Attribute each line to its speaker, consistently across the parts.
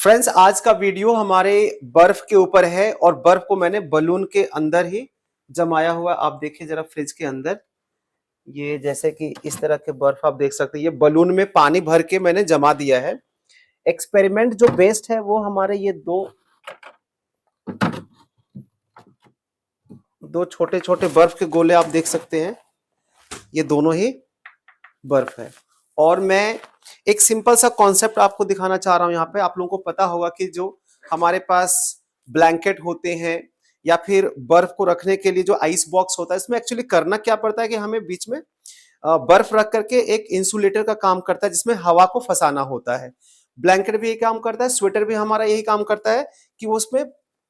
Speaker 1: Friends, आज का video हमारे बर्फ के ऊपर है और बर्फ को मैंने बलून के अंदर ही जमाया हुआ। आप देखिए जरा फ्रिज के अंदर, ये जैसे कि इस तरह के बर्फ आप देख सकते हैं। ये बलून में पानी भर के मैंने जमा दिया है। एक्सपेरिमेंट जो बेस्ड है वो हमारे ये दो छोटे छोटे बर्फ के गोले आप देख सकते हैं। ये दोनों ही बर्फ है और मैं एक सिंपल सा कॉन्सेप्ट आपको दिखाना चाह रहा हूं। यहाँ पे आप लोगों को पता होगा कि जो हमारे पास ब्लैंकेट होते हैं या फिर बर्फ को रखने के लिए जो आइस बॉक्स होता है, इसमें एक्चुअली करना क्या पड़ता है कि हमें बीच में बर्फ रख करके एक इंसुलेटर का काम करता है जिसमें हवा को फंसाना होता है। ब्लैंकेट भी यही काम करता है, स्वेटर भी हमारा यही काम करता है कि वो उसमें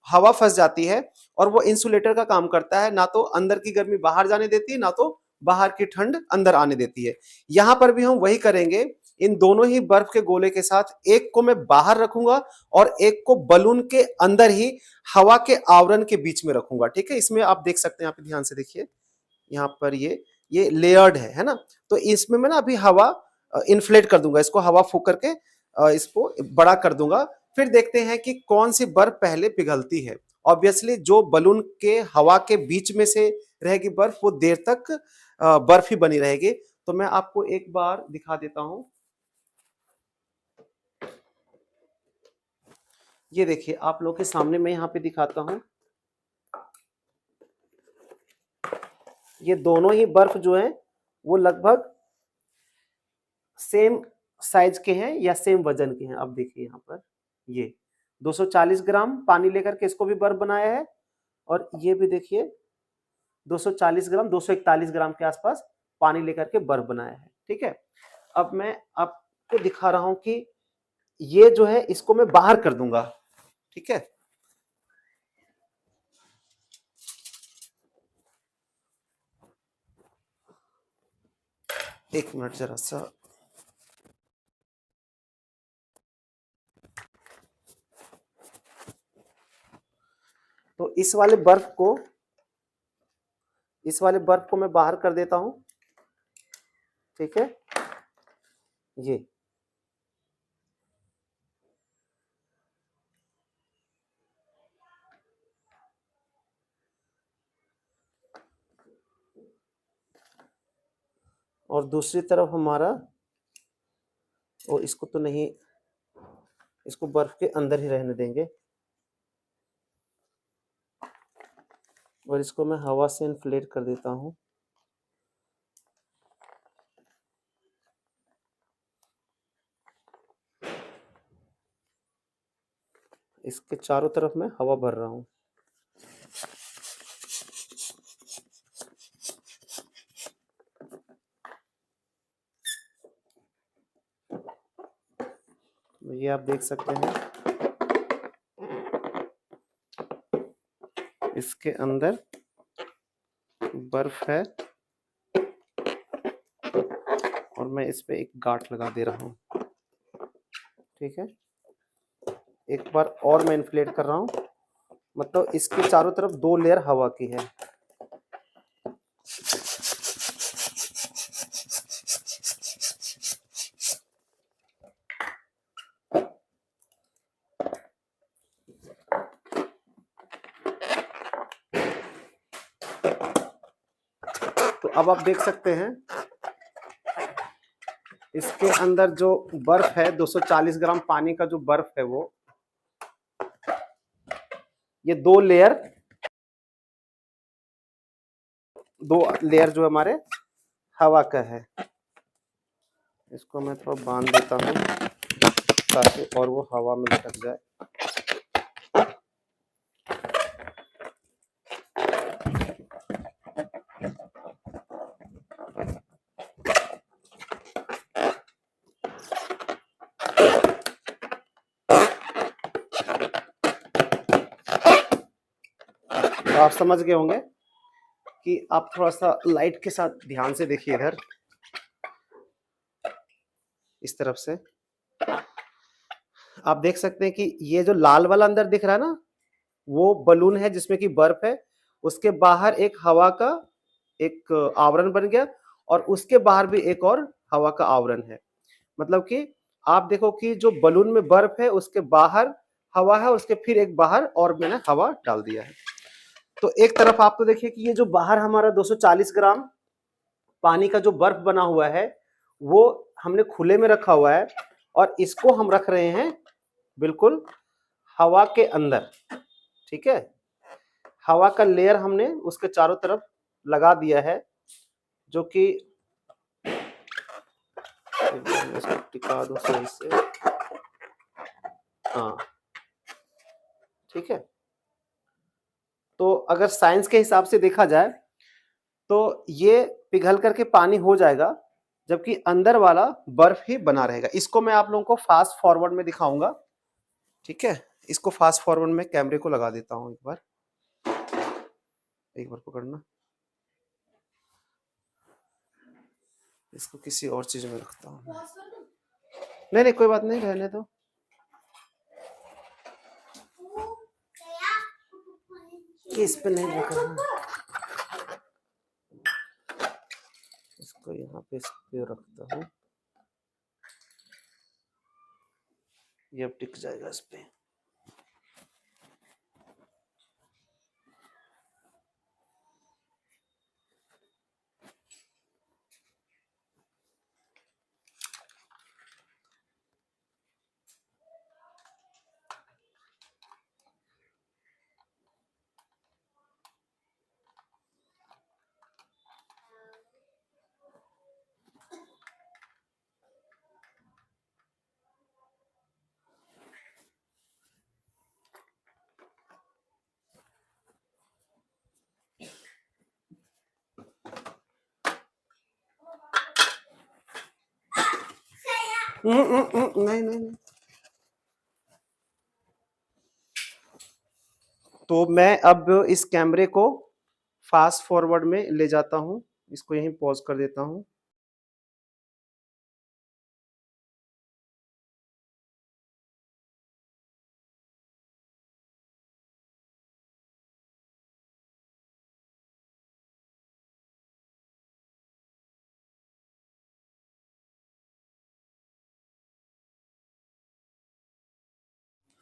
Speaker 1: हवा फंस जाती है और वो इंसुलेटर का काम करता है। ना तो अंदर की गर्मी बाहर जाने देती है, ना तो बाहर की ठंड अंदर आने देती है। यहां पर भी हम वही करेंगे। इन दोनों ही बर्फ के गोले के साथ एक को मैं बाहर रखूंगा और एक को बलून के अंदर ही हवा के आवरण के बीच में रखूंगा। ठीक है, इसमें आप देख सकते हैं, यहाँ पे ध्यान से देखिए, यहाँ पर ये लेयर्ड है ना। तो इसमें मैं ना अभी हवा इन्फ्लेट कर दूंगा, इसको हवा फूंक करके इसको बड़ा कर दूंगा। फिर देखते हैं कि कौन सी बर्फ पहले पिघलती है। ऑब्वियसली जो बलून के हवा के बीच में से रहेगी बर्फ, वो देर तक बर्फ ही बनी रहेगी। तो मैं आपको एक बार दिखा देता हूं। ये देखिए, आप लोग के सामने मैं यहाँ पे दिखाता हूं। ये दोनों ही बर्फ जो है वो लगभग सेम साइज के हैं या सेम वजन के हैं। अब देखिए यहाँ पर ये 240 ग्राम पानी लेकर के इसको भी बर्फ बनाया है और ये भी देखिए 240 ग्राम 241 ग्राम के आसपास पानी लेकर के बर्फ बनाया है। ठीक है, अब मैं आपको दिखा रहा हूं कि ये जो है इसको मैं बाहर कर दूंगा। ठीक है, एक मिनट जरा सा। तो इस वाले बर्फ को मैं बाहर कर देता हूं। ठीक है, ये और दूसरी तरफ हमारा, और इसको तो नहीं, इसको बर्फ के अंदर ही रहने देंगे और इसको मैं हवा से इन्फ्लेट कर देता हूं। इसके चारों तरफ मैं हवा भर रहा हूं। ये आप देख सकते हैं, इसके अंदर बर्फ है और मैं इस पे एक गांठ लगा दे रहा हूं। ठीक है, एक बार और मैं इन्फ्लेट कर रहा हूं, मतलब इसके चारों तरफ 2 लेयर हवा की है। तो अब आप देख सकते हैं इसके अंदर जो बर्फ है, 240 ग्राम पानी का जो बर्फ है, वो ये 2 लेयर जो हमारे हवा का है। इसको मैं थोड़ा बांध देता हूँ ताकि और वो हवा में लटक जाए। तो आप समझ गए होंगे कि आप थोड़ा सा लाइट के साथ ध्यान से देखिए इधर, इस तरफ से आप देख सकते हैं कि ये जो लाल वाला अंदर दिख रहा है ना, वो बलून है जिसमें कि बर्फ है। उसके बाहर एक हवा का एक आवरण बन गया और उसके बाहर भी एक और हवा का आवरण है। मतलब कि आप देखो कि जो बलून में बर्फ है उसके बाहर हवा है, उसके फिर एक बाहर और मैंने हवा डाल दिया है। तो एक तरफ आप तो देखिए कि ये जो बाहर हमारा 240 ग्राम पानी का जो बर्फ बना हुआ है वो हमने खुले में रखा हुआ है, और इसको हम रख रहे हैं बिल्कुल हवा के अंदर। ठीक है, हवा का लेयर हमने उसके चारों तरफ लगा दिया है, जो कि इसको टिका दो सही से। हाँ ठीक है। तो अगर साइंस के हिसाब से देखा जाए तो ये पिघल करके पानी हो जाएगा, जबकि अंदर वाला बर्फ ही बना रहेगा। इसको मैं आप लोगों को फास्ट फॉरवर्ड में दिखाऊंगा। ठीक है, इसको फास्ट फॉरवर्ड में कैमरे को लगा देता हूं। एक बार पकड़ना, इसको किसी और चीज में रखता हूं। नहीं नहीं कोई बात नहीं, रहने दो। इस पे नहीं रखना, इसको यहाँ पे इस पे रखता हूँ, ये अब टिक जाएगा इस पे। नहीं नहीं नहीं। तो मैं अब इस कैमरे को फास्ट फॉरवर्ड में ले जाता हूं, इसको यहीं पॉज कर देता हूं।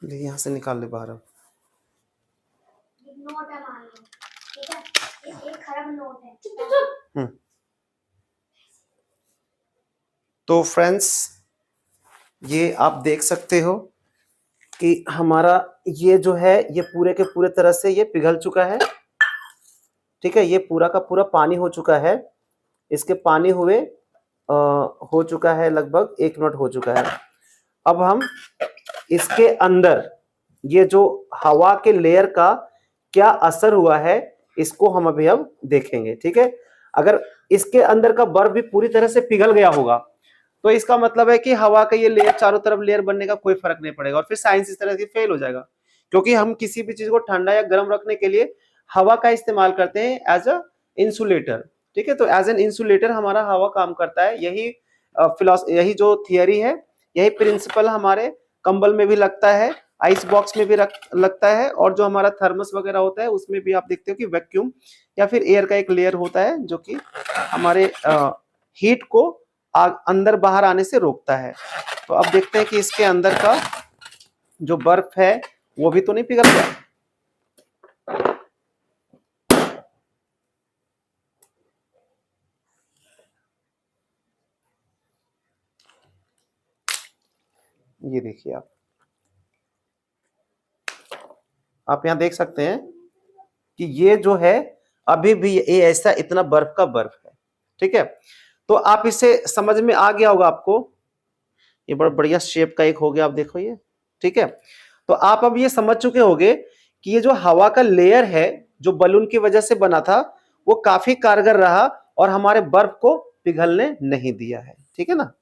Speaker 1: यहाँ से निकाल ले बाहर। नोट है मान लो, ठीक है, एक खराब नोट है। तो फ्रेंड्स ये आप देख सकते हो कि हमारा ये जो है ये पूरे के पूरे तरह से ये पिघल चुका है। ठीक है, ये पूरा का पूरा पानी हो चुका है। इसके पानी हुए हो चुका है लगभग 1 मिनट हो चुका है। अब हम इसके अंदर ये जो हवा के लेयर का क्या असर हुआ है इसको हम अभी अब देखेंगे। ठीक है, अगर इसके अंदर का बर्फ भी पूरी तरह से पिघल गया होगा तो इसका मतलब है कि हवा का ये लेयर चारों तरफ लेयर बनने का कोई फर्क नहीं पड़ेगा, और फिर साइंस इस तरह से फेल हो जाएगा। क्योंकि हम किसी भी चीज को ठंडा या गर्म रखने के लिए हवा का इस्तेमाल करते हैं एज अ इंसुलेटर। ठीक है, तो एज एन इंसुलेटर हमारा हवा काम करता है। यही जो थियरी है, यही प्रिंसिपल हमारे कंबल में भी लगता है, आइस बॉक्स में भी लगता है, और जो हमारा थर्मस वगैरह होता है उसमें भी आप देखते हो कि वैक्यूम या फिर एयर का एक लेयर होता है जो कि हमारे हीट को अंदर बाहर आने से रोकता है। तो अब देखते हैं कि इसके अंदर का जो बर्फ है वो भी तो नहीं पिघल गया। ये देखिए आप यहाँ देख सकते हैं कि ये जो है अभी भी ये ऐसा इतना बर्फ का बर्फ है। ठीक है, तो आप इसे समझ में आ गया होगा आपको। ये बड़ा बढ़िया शेप का एक हो गया, आप देखो ये। ठीक है, तो आप अब ये समझ चुके होंगे कि ये जो हवा का लेयर है जो बलून की वजह से बना था वो काफी कारगर रहा और हमारे बर्फ को पिघलने नहीं दिया है। ठीक है ना,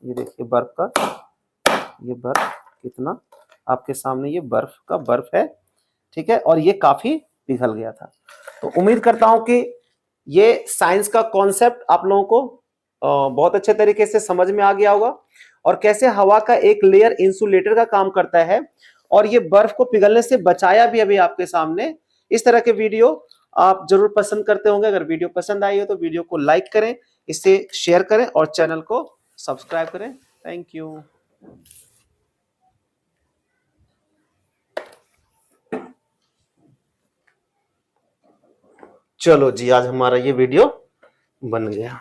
Speaker 1: ये देखिए बर्फ का, ये बर्फ कितना आपके सामने ये बर्फ का बर्फ है। ठीक है, और ये काफी पिघल गया था। तो उम्मीद करता हूं कि ये साइंस का कॉन्सेप्ट आप लोगों को बहुत अच्छे तरीके से समझ में आ गया होगा, और कैसे हवा का एक लेयर इंसुलेटर का काम करता है और ये बर्फ को पिघलने से बचाया भी अभी आपके सामने। इस तरह के वीडियो आप जरूर पसंद करते होंगे। अगर वीडियो पसंद आई हो तो वीडियो को लाइक करें, इसे शेयर करें और चैनल को सब्सक्राइब करें। Thank you. चलो जी, आज हमारा ये वीडियो बन गया।